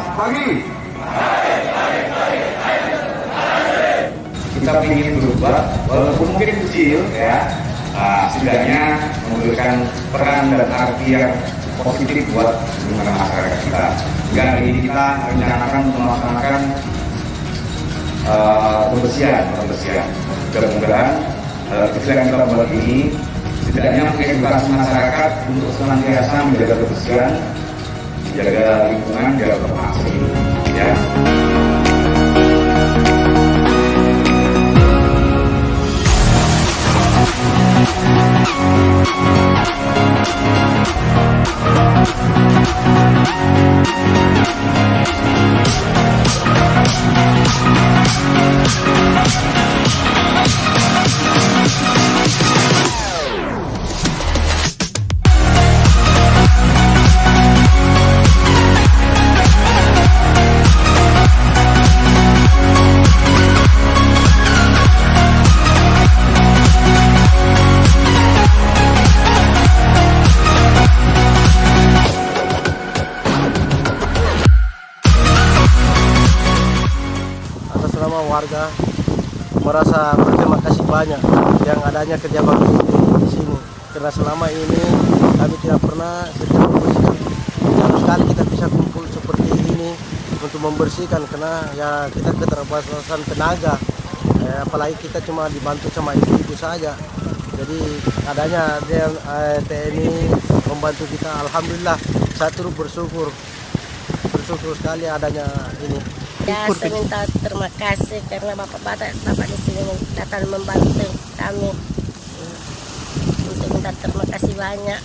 Selamat pagi. Kita ingin berubah, walaupun mungkin kecil ya, setidaknya memberikan peran dan arti yang positif buat lingkungan masyarakat kita. Hingga hari ini kita rencanakan untuk melaksanakan pembersihan. Mudah-mudahan kebersihan yang kita buat ini setidaknya mengedukasi masyarakat untuk senantiasa menjaga kebersihan, menjaga lingkungan, menjaga lokasi. Ya. Nama warga merasa berterima kasih banyak yang adanya kerja bakti di sini, karena selama ini kami tidak pernah setiap membersihkan. Jarang sekali kita bisa kumpul seperti ini untuk membersihkan, karena ya kita keterbatasan tenaga, apalagi kita cuma dibantu sama ibu-ibu saja. Jadi adanya TNI membantu kita, alhamdulillah saya turut bersyukur sekali adanya ini. Ya, saya minta terima kasih karena Bapak di sini datang membantu kami. Untuk minta terima kasih banyak.